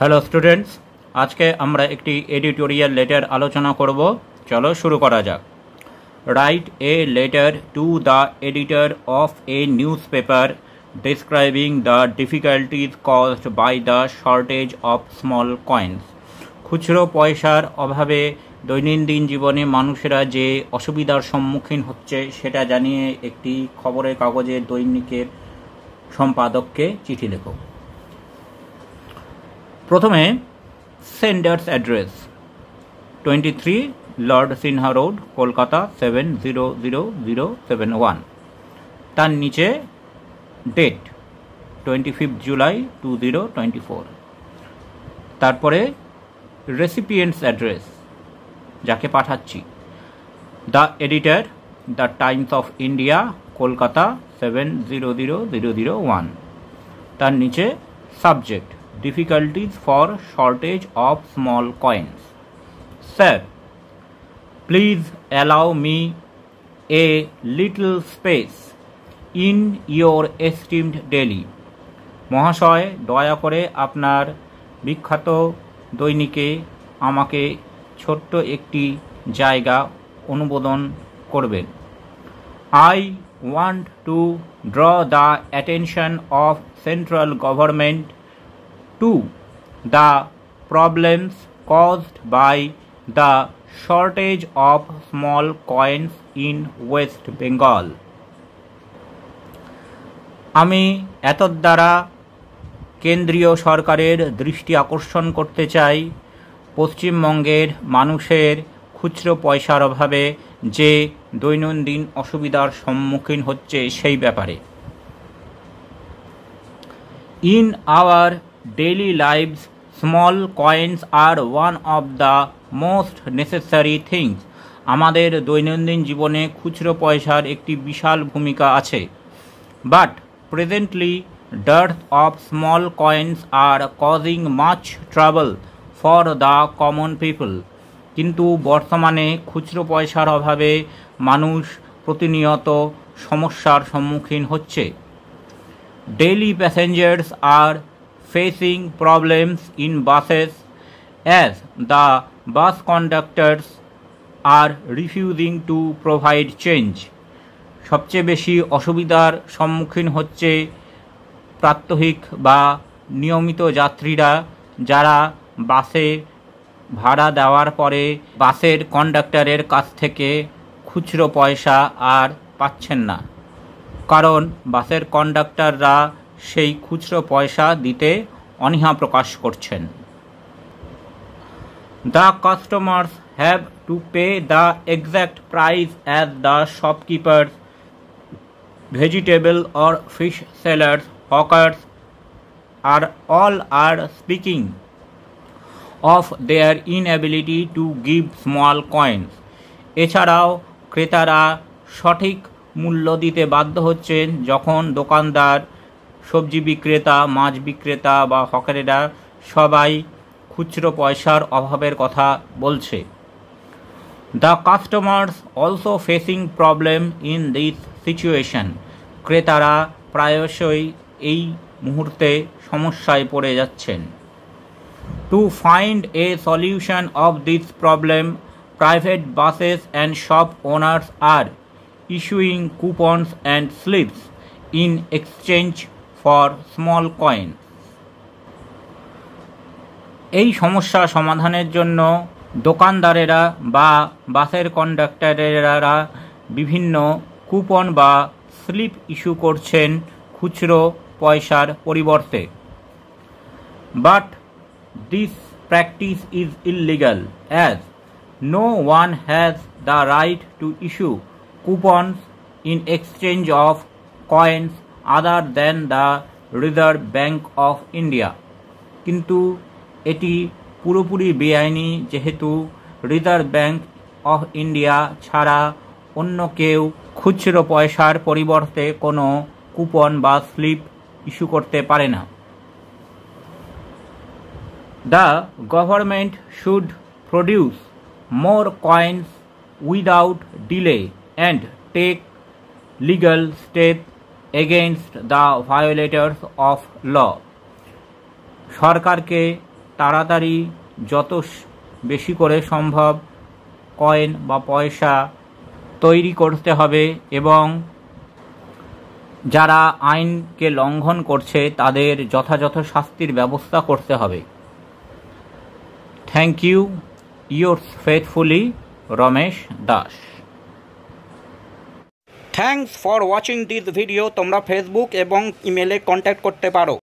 Hello students, আজকে আমরা একটি এডিটোরিয়াল লেটার আলোচনা করব। চলো শুরু করা যাক। Write a letter to the editor of a news paper describing the difficulties caused by the shortage of small coins. খুচরো পয়সার অভাবে দৈনন্দিন জীবনে মানুষেরা যে অসুবিধার সম্মুখীন হচ্ছে সেটা জানিয়ে একটি খবরের কাগজের দৈনিকের সম্পাদককে চিঠি লেখো। প্রথমে senders address 23 lord Sinha road, Kolkata 700071। তার নিচে ডেট 25 জুলাই 2024। তারপরে রেসিপিয়েন্টস অ্যাড্রেস, যাকে পাঠাচ্ছি, the editor, the Times of India, Kolkata 700001। তার নিচে subject, difficulties for shortage of small coins. Sir, please allow me a little space in your esteemed daily. মহাশয়, দয়া করে আপনার বিখ্যাত দৈনিকে আমাকে ছোট্ট একটি জায়গা অনুমোদন করবেন। I want to draw the attention of central government to the problems caused by the shortage of small coins in West Bengal. আমি এতদ্বারা কেন্দ্রীয় সরকারের দৃষ্টি আকর্ষণ করতে চাই পশ্চিমবঙ্গের মানুষের খুচরো পয়সার অভাবে যে দৈনন্দিন অসুবিধার সম্মুখীন হচ্ছে সেই ব্যাপারে। In our daily lives, small coins are one of the most necessary things. আমাদের দৈনন্দিন জীবনে খুচরো পয়সার একটি বিশাল ভূমিকা আছে। But presently, dearth of small coins are causing much trouble for the common people. কিন্তু বর্তমানে খুচরো পয়সার অভাবে মানুষ প্রতিনিয়ত সমস্যার সম্মুখীন হচ্ছে। Daily passengers are facing problems in buses as the bus conductors are refusing to provide change. সবচেয়ে বেশি অসুবিধার সম্মুখীন হচ্ছে প্রাত্যহিক বা নিয়মিত যাত্রীরা, যারা বাসে ভাড়া দেওয়ার পরে বাসের কন্ডাক্টরের কাছ থেকে খুচরো পয়সা আর পাচ্ছেন না, কারণ বাসের কন্ডাক্টররা সেই খুচরো পয়সা দিতে অনীহা প্রকাশ করছেন। The customers have to pay the exact price as the shopkeepers, vegetable or fish sellers, hawkers all are speaking of their inability to give small coins. এছাড়াও ক্রেতারা সঠিক মূল্য দিতে বাধ্য হচ্ছেন যখন দোকানদার, সবজি বিক্রেতা, মাছ বিক্রেতা বা হকারেরা সবাই খুচরো পয়সার অভাবের কথা বলছে। The customers also facing problem in this situation. ক্রেতারা প্রায়শই এই মুহূর্তে সমস্যায় পড়ে যাচ্ছেন। To find a solution of this problem, private buses and shop owners are issuing coupons and slips in exchange for small coins. এই সমস্যা সমাধানের জন্য দোকানদারেরা বা বাসের কন্ডাক্টরেরা বিভিন্ন কুপন বা স্লিপ ইস্যু করছেন খুচরো পয়সার পরিবর্তে। But this practice is illegal as no one has the right to issue coupons in exchange of coins other than the Reserve Bank of India. কিন্তু এটি পুরোপুরি বেআইনি, যেহেতু রিজার্ভ ব্যাংক অফ ইন্ডিয়া ছাড়া অন্য কেউ খুচরো পয়সার পরিবর্তে কোনো কুপন বা স্লিপ ইস্যু করতে পারে না। The government should produce more coins without delay and take legal steps against the violators of law. সরকারকে তাড়াতাড়ি যত বেশি করে সম্ভব কয়েন বা পয়সা তৈরি করতে হবে এবং যারা আইনকে লঙ্ঘন করছে তাদের যথাযথ শাস্তির ব্যবস্থা করতে হবে। Thank you, yours faithfully Ramesh Das. Thanks for watching this video. তোমরা ফেসবুক এবং ইমেলে কন্ট্যাক্ট করতে পারো।